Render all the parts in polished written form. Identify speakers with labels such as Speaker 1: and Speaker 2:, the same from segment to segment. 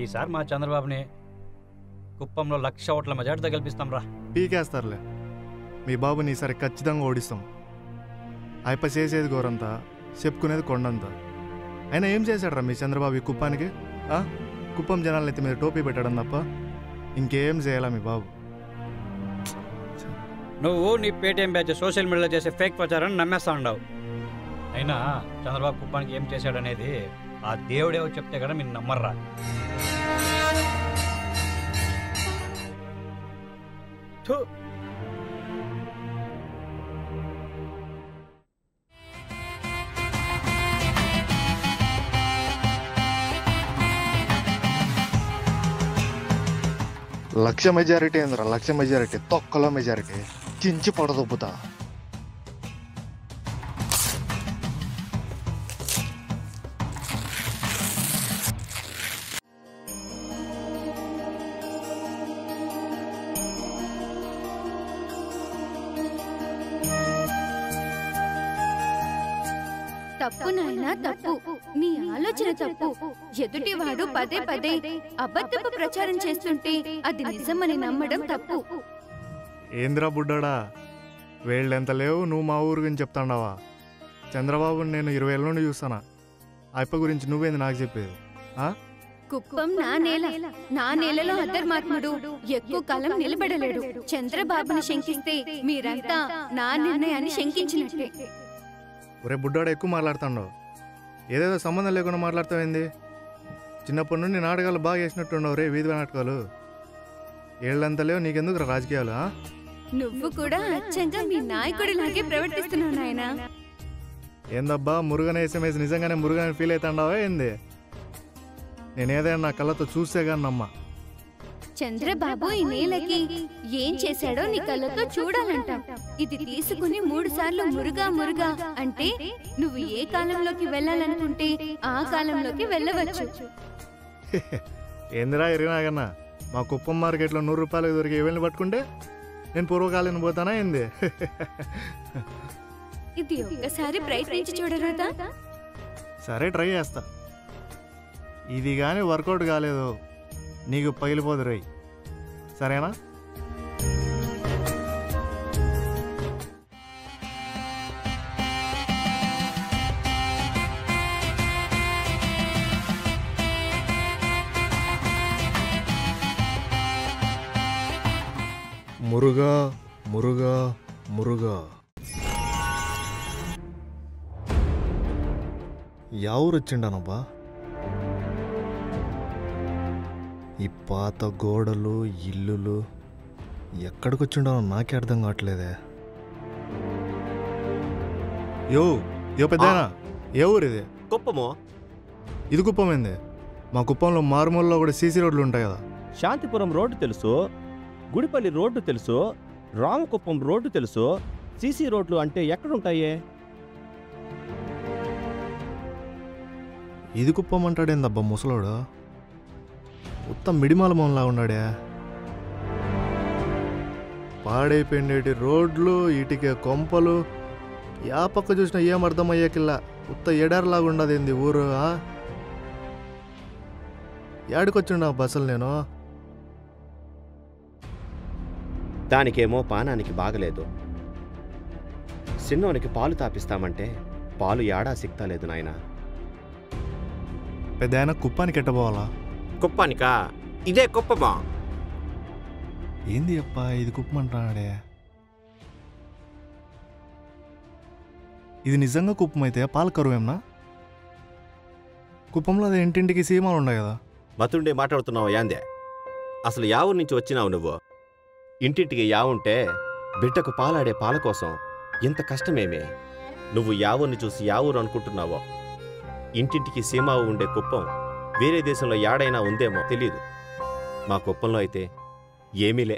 Speaker 1: ఈసారి మా చంద్రబాబుని కుప్పంలో 1,00,000 ఓట్ల మెజార్టీతో గెలిపిస్తాం రా.
Speaker 2: పీకేస్తారులే. మీ బాబుని ఈసారి ఖచ్చితంగా ఓడిస్తాం. అయిప చేసేది గోరంతా, చెప్పుకునేది కొండంతా. అయినా ఏం చేశాడు రా మీ చంద్రబాబు ఈ కుప్పానికి? కుప్పం జనాలను ఎత్తి మీద టోపీ పెట్టడం తప్ప ఇంకేం చేయాలా మీ బాబు?
Speaker 1: నువ్వు నీ పేటీఎం బ్యాచ్ సోషల్ మీడియాలో చేసే ఫేక్ ప్రచారాన్ని నమ్మేస్తా ఉండవు. అయినా చంద్రబాబు కుప్పానికి ఏం చేశాడనేది ఆ దేవుడేవో చెప్తే కదా మీరు నమ్మర్రా.
Speaker 2: లక్ష మెజారిటీ ఏందిరా? 1,00,000 మెజారిటీ తొక్కలో మెజారిటీ చించి పడదొబ్బుతా.
Speaker 3: తప్పు నాయనా తప్పు. నీ ఆలోచన తప్పు. ఎదుటివాడు పదే పదే అబద్ధపు ప్రచారం చేస్తుంటే అది నిజమని నమ్మడం తప్పు.
Speaker 2: ఏంద్రా బుడ్డాడా, వేళ్ళెంత లేవు, నువ్వు మా ఊరు గురించి చెప్తాండావా? చంద్రబాబుని నేను 20 ఏళ్ళ నుండి చూస్తానా. అప్ప గురించి నువ్వేంది నాకు చెప్పేది?
Speaker 3: కుప్పం నా నేల. నా నేలలో అధర్మాత్ముడు ఎక్కువ కాలం నిలబడలేడు. చంద్రబాబుని శంకిస్తే మీరంతా నా నిర్ణయాన్ని శంకించినట్టే.
Speaker 2: ఒరే బుడ్డాడు, ఎక్కువ మాట్లాడుతాండవు. ఏదేదో సంబంధం లేకుండా మాట్లాడతావేంది? చిన్నప్పటి నుండి నాటకాలు బాగా వేసినట్టున్నావు రే, వీధి నాటకాలు. ఏళ్ళంతా లేవు, నీకెందుకు రాజకీయాలు?
Speaker 3: నువ్వు కూడా అచ్చంగా మీ నాయకుడిలాగే ప్రవర్తిస్తున్నావు నాయనా.
Speaker 2: ఏందబ్బా మురుగన ఎస్ఎంఎస్ నిజంగానే మురుగని ఫీల్ అవుతాండావా ఏంది? నేనేదైనా నా కళ్ళతో చూస్తే గాని నమ్మా.
Speaker 3: చంద్రబాబు ఈ నేలకి ఏం చేశాడో నీ కళ్ళతో చూడాలంటాం. ఇది తీసుకుని 3 సార్లు మురుగా మురుగా అంటే నువ్వు ఏ కాలంలోకి వెళ్ళాలనుకుంటే ఆ కాలంలోకి వెళ్ళవచ్చు.
Speaker 2: ఏందిరా ఎరిగినాగన్నా, మా కుప్పం మార్కెట్లో 100 రూపాయలకు దొరికి ఎవరిని పట్టుకుంటే నేను పూర్వకాలం పోతానా ఏంది?
Speaker 3: ఇది ఒక్కసారి ప్రయత్నించి చూడరాదా?
Speaker 2: సరే ట్రై చేస్తా. ఇది కానీ వర్కౌట్ కాలేదు నీకు పగిలిపోదు రై, సరేనా? మురుగా మురుగా మురుగా. ఎవరు వచ్చిండనబ్బా? ఈ పాత గోడలు ఇల్లులు ఎక్కడికి వచ్చిండానో నాకే అర్థం కావట్లేదే. యో పెద్దనా, ఏ ఊరు ఇది?
Speaker 4: కుప్పము.
Speaker 2: ఇది కుప్పం ఏంది? మా కుప్పంలో మారుమూలలో కూడా సీసీ రోడ్లు ఉంటాయి కదా.
Speaker 4: శాంతిపురం రోడ్డు తెలుసు, గుడిపల్లి రోడ్డు తెలుసు, రామకుప్పం రోడ్డు తెలుసు. సీసీ రోడ్లు అంటే ఎక్కడుంటాయే?
Speaker 2: ఇది కుప్పం అంటాడేందబ్బా ముసలోడు? మొత్తం మిడిమాల మొహంలా ఉన్నాడే. పాడైపోయిండేటి రోడ్లు, ఇటుకే కొంపలు, యా పక్క చూసినా ఏం అర్థమయ్యేకిల్లా. ఉత్త ఎడారిలాగా ఉండదేంది ఊరు? ఏడికొచ్చిండా బస్సులు నేను?
Speaker 4: దానికేమో పానానికి బాగలేదు. చిన్నోనికి పాలు తాపిస్తామంటే పాలు ఏడా సిక్తాలేదు నాయన.
Speaker 2: పెద్ద ఆయన కుప్పానికి ఎట్టబోవాలా?
Speaker 5: కుప్పానికా? ఇదే కుప్పమా?
Speaker 2: ఏంది అప్ప ఇది కుప్పమంటాడే? ఇది నిజంగా కుప్పం అయితే పాల కరువేమన్నా? కుప్పంలో అది ఇంటింటికి సీమాలు ఉన్నాయి కదా.
Speaker 5: బతుండే మాట్లాడుతున్నావు యాందే? అసలు యా ఊరు నుంచి వచ్చినావు నువ్వు? ఇంటింటికి యా ఉంటే బిడ్డకు పాలాడే పాల కోసం ఇంత కష్టమేమే? నువ్వు యా ఊరిని చూసి యా ఊరు అనుకుంటున్నావో? ఇంటింటికి సీమావు ఉండే కుప్పం వేరే దేశంలో యాడైనా ఉందేమో తెలీదు. మా కుప్పంలో అయితే ఏమీలే.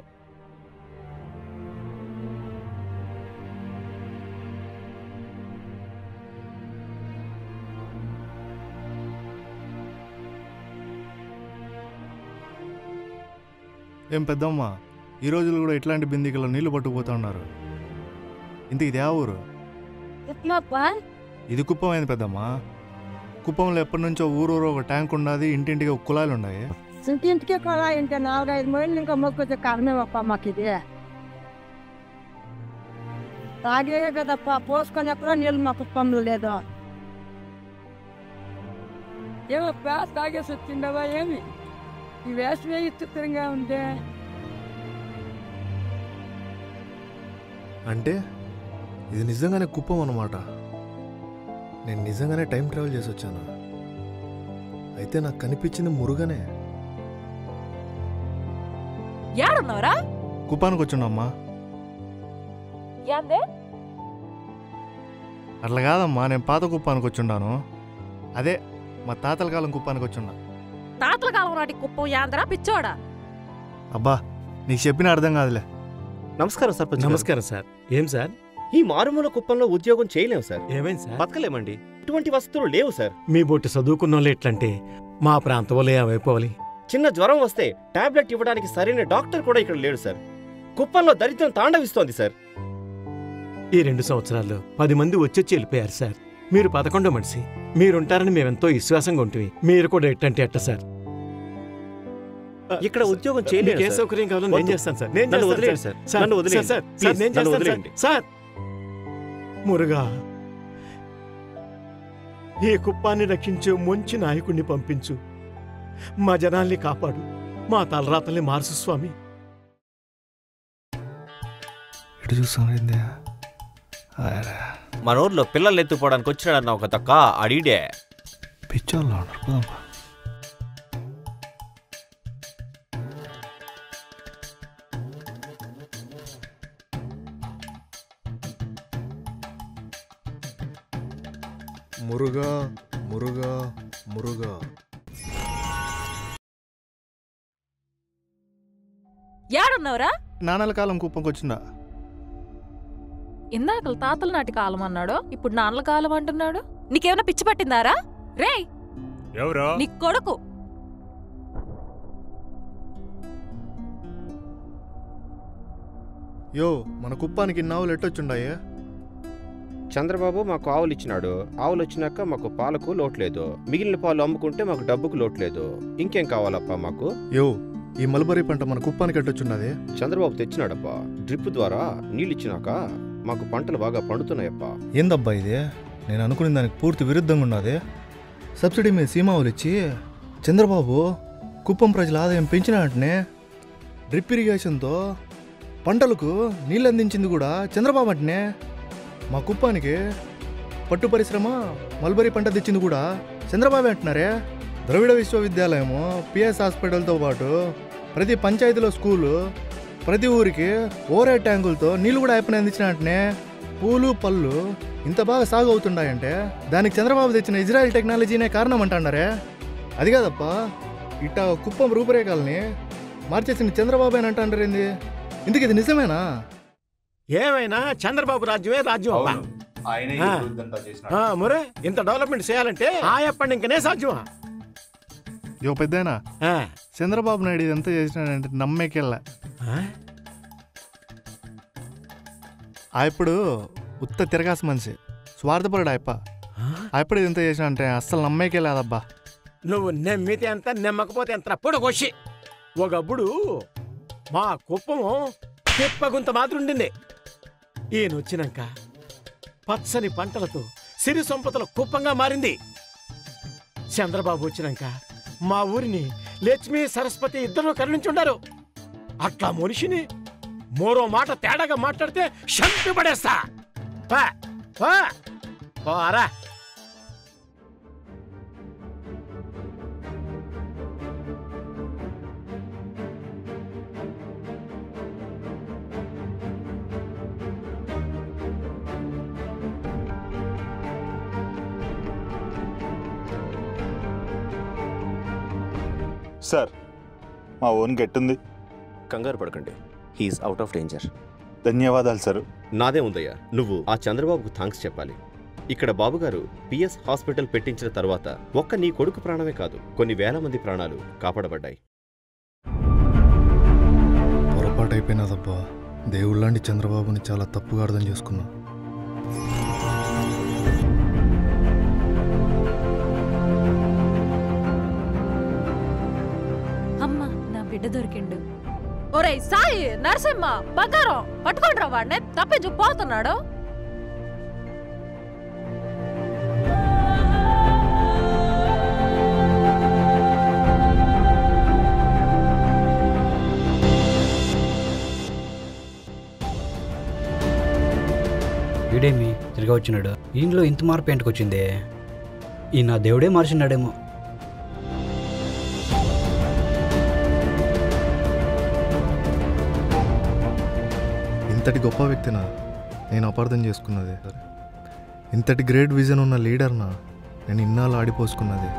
Speaker 2: ఏం పెద్దమ్మ, ఈ రోజులు కూడా ఇట్లాంటి బిందికలో నీళ్లు పట్టుకుపోతా ఉన్నారు. ఇంత ఇది ఆ ఊరు? ఇది కుప్పం అయింది పెద్దమ్మ. కుప్పంలో ఎప్పటి నుంచో ఊరూరు ఒక ట్యాంక్ ఉన్నది, ఇంటింటికి ఒక కుళాయిలు ఉన్నాయి.
Speaker 6: ఇంటింటికి కుళాయి ఇంకా 4-5 మైళ్ళు ఇంకా మొక్కుతే కారణమేమప్ప మాకు ఇది. తాగే కదప్ప, పోసుకొని ఎక్కడో నీళ్ళు మా కుప్పంలో లేదు. ఏమప్ప తాగేసి వచ్చిండవా ఏమి? ఈ వేసవే చిత్రంగా ఉందే.
Speaker 2: అంటే ఇది నిజంగానే కుప్పం అన్నమాట. నేను నిజంగానే టైం ట్రావెల్ చేసి వచ్చాను. అయితే నాకు కనిపించింది మురుగనే.
Speaker 7: ఏడున్నావురా?
Speaker 2: కుప్పానికి వచ్చుండమ్మా.
Speaker 7: ఏందే?
Speaker 2: అట్లా కాదమ్మా, నేను పాత కుప్పానికి వచ్చుండాను. అదే మా తాతల కాలం కుప్పానికి వచ్చుండా.
Speaker 7: తాతల కాలం నాటి కుప్పం యాందరా పిచ్చోడా?
Speaker 2: అబ్బా నీకు చెప్పిన అర్థం కాదులే.
Speaker 5: నమస్కారం సర్పంచ్.
Speaker 8: నమస్కారం సార్. ఏం సార్?
Speaker 5: ఈ మారుమూల కుప్పంలో ఉద్యోగం చేయలేము సార్.
Speaker 8: ఏమైంది సార్?
Speaker 5: బతకలేమండి. ఇటువంటి వస్తువులు లేవు సార్.
Speaker 8: మీ బొట్టి చదువుకున్న వాళ్ళు ఎట్లంటే మా ప్రాంతం వాళ్ళు ఏమైపోవాలి?
Speaker 5: చిన్న జ్వరం వస్తే టాబ్లెట్ ఇవ్వడానికి సరైన డాక్టర్ కూడా ఇక్కడ లేడు సార్. కుప్పంలో దరిద్రం తాండవిస్తోంది సార్.
Speaker 8: ఈ 2 సంవత్సరాల్లో 10 మంది వచ్చి వెళ్ళిపోయారు సార్. మీరు 11వ మనిషి. మీరుంటారని మేమెంతో విశ్వాసంగా ఉంటుంది. మీరు కూడా ఎట్టంటే ఎట్ట సార్?
Speaker 5: ఇక్కడ ఉద్యోగం చేయలేదు.
Speaker 8: ఏ సౌకర్యం కావాలో నేను చేస్తాను సార్. నేను
Speaker 5: నన్ను
Speaker 8: చేస్తాను
Speaker 5: వదిలేయండి
Speaker 8: సార్.
Speaker 5: సార్. నన్ను వదిలేయండి.
Speaker 8: సార్,
Speaker 5: ప్లీజ్,
Speaker 8: నేను
Speaker 5: నన్ను
Speaker 8: చేస్తాను
Speaker 5: వదిలేయండి.
Speaker 8: సార్. మురుగా, ఈ కుప్పాన్ని రక్షించే మంచి నాయకుడిని పంపించు. మా జనాల్ని కాపాడు. మా తలరాతల్ని మార్చు స్వామి.
Speaker 2: ఇటు చూస్తాను.
Speaker 5: మన ఊర్లో పిల్లల్ని ఎత్తుకోవడానికి వచ్చినాడన్న ఒక తక్క అడిడే
Speaker 2: పిచ్చోళ్ళు. మురుగా మురుగా మురుగా.
Speaker 7: ఏడున్నావురా?
Speaker 2: నాన్నల కాలం కుప్పంకి వచ్చిందా?
Speaker 7: ఇందాకలు తాతల నాటి కాలం అన్నాడు, ఇప్పుడు నాన్నల కాలం అంటున్నాడు. నీకేమైనా పిచ్చి పట్టిందారా? రే
Speaker 9: ఎవరో
Speaker 7: నీ కొడుకు.
Speaker 2: యో మన కుప్పానికి ఇన్నావులు ఎట్టొచ్చుండాయే?
Speaker 5: చంద్రబాబు మాకు ఆవులు ఇచ్చినాడు. ఆవులు వచ్చినాక మాకు పాలకు లోట్లేదు. మిగిలిన పాలు అమ్ముకుంటే మాకు డబ్బుకు లోట్లేదు. ఇంకేం కావాలప్పా మాకు?
Speaker 2: యో ఈ మల్బరీ పంట మన కుప్పానికి ఎట్టొచ్చున్నది?
Speaker 5: చంద్రబాబు తెచ్చినాడప్పా. డ్రిప్ ద్వారా నీళ్ళిచ్చినాక మాకు పంటలు బాగా పండుతున్నాయప్పా.
Speaker 2: ఏందబ్బా ఇది? నేను అనుకునే దానికి పూర్తి విరుద్ధంగా ఉన్నది. సబ్సిడీ మీద సీమావులు ఇచ్చి చంద్రబాబు కుప్పం ప్రజల ఆదాయం పెంచినట్టునే డ్రిప్ ఇరిగేషన్తో పంటలకు నీళ్ళు అందించింది కూడా చంద్రబాబు అంటనే. మా కుప్పానికి పట్టు పరిశ్రమ మల్బరీ పంట తెచ్చింది కూడా చంద్రబాబు అంటున్నారే. ద్రవిడ విశ్వవిద్యాలయము, పిఎస్ హాస్పిటల్తో పాటు ప్రతి పంచాయతీలో స్కూలు, ప్రతి ఊరికి ఓరే ట్యాంకులతో నీళ్ళు కూడా అయిపోయిన అందించినట్టునే. పూలు పళ్ళు ఇంత బాగా సాగు అవుతుండాయంటే దానికి చంద్రబాబు తెచ్చిన ఇజ్రాయెల్ టెక్నాలజీనే కారణం అంటున్నారే. అది కాదప్ప, ఇట్ట కుప్పం రూపురేఖల్ని మార్చేసిన చంద్రబాబు అని అంటారు. ఏంది ఇందుకు? ఇది నిజమేనా?
Speaker 8: ఏమైనా చంద్రబాబు రాజ్యమే రాజ్యం అబ్బా. మురే, ఇంత డెవలప్మెంట్ చేయాలంటే ఆయప్పండి ఇంకనే సాధ్యమా?
Speaker 2: యో పెద్దయినా, చంద్రబాబు నాయుడు ఇదంతా చేసినాడంటే నమ్మేకెళ్ళా. ఇప్పుడు ఉత్త తిరగాసి మనిషి, స్వార్థపరుడు ఆయప్ప. ఇప్పుడు ఇదంతా చేసినాడంటే అస్సలు నమ్మేకెళ్ళాదబ్బా.
Speaker 8: నువ్వు నమ్మితే ఎంత, నమ్మకపోతే ఎంత పొడగొచ్చి. ఒకప్పుడు మా కుప్పము తిప్పగుంత మాత్రం ఉండింది. ఈయనొచ్చినాక పచ్చని పంటలతో సిరి సంపదల కుప్పంగా మారింది. చంద్రబాబు వచ్చినాక మా ఊరిని లక్ష్మి సరస్వతి ఇద్దరు కరుణించుండారు. అట్లా మనిషిని మరో మాట తేడాగా మాట్లాడితే చంపి పడేస్తా. పోరా.
Speaker 9: సార్, మా ఓన్ గెట్టుంది.
Speaker 5: కంగారు పడకండి, హీఈస్ అవుట్ ఆఫ్ డేంజర్.
Speaker 9: ధన్యవాదాలు సార్.
Speaker 5: నాదే ఉందయ్యా. నువ్వు ఆ చంద్రబాబుకు థాంక్స్ చెప్పాలి. ఇక్కడ బాబుగారు పిఎస్ హాస్పిటల్ పెట్టించిన తర్వాత ఒక్క నీ కొడుకు ప్రాణమే కాదు, కొన్ని వేల మంది ప్రాణాలు కాపాడబడ్డాయి.
Speaker 2: పొరపాటు అయిపోయినదబ్బా. దేవుళ్ళంటి చంద్రబాబుని చాలా తప్పుగా అర్థం చేసుకున్నా.
Speaker 7: బిడ్డ దొరికిండు. ఒరేయ్ సాయి, నరసింహ, బంగారం పట్టుకోండి రా వాడిని, తప్పించు పోతున్నాడు.
Speaker 1: వీడేమి తిరిగి వచ్చినాడు? ఇంట్లో ఇంత మార్పు ఏంటికొచ్చింది? ఈ నా దేవుడే మార్చినాడేమో.
Speaker 2: ఇంతటి గొప్ప వ్యక్తినా నేను అపార్థం చేసుకున్నది? ఇంతటి గ్రేట్ విజన్ ఉన్న లీడర్నా నేను ఇన్నాళ్ళు ఆడిపోసుకున్నది?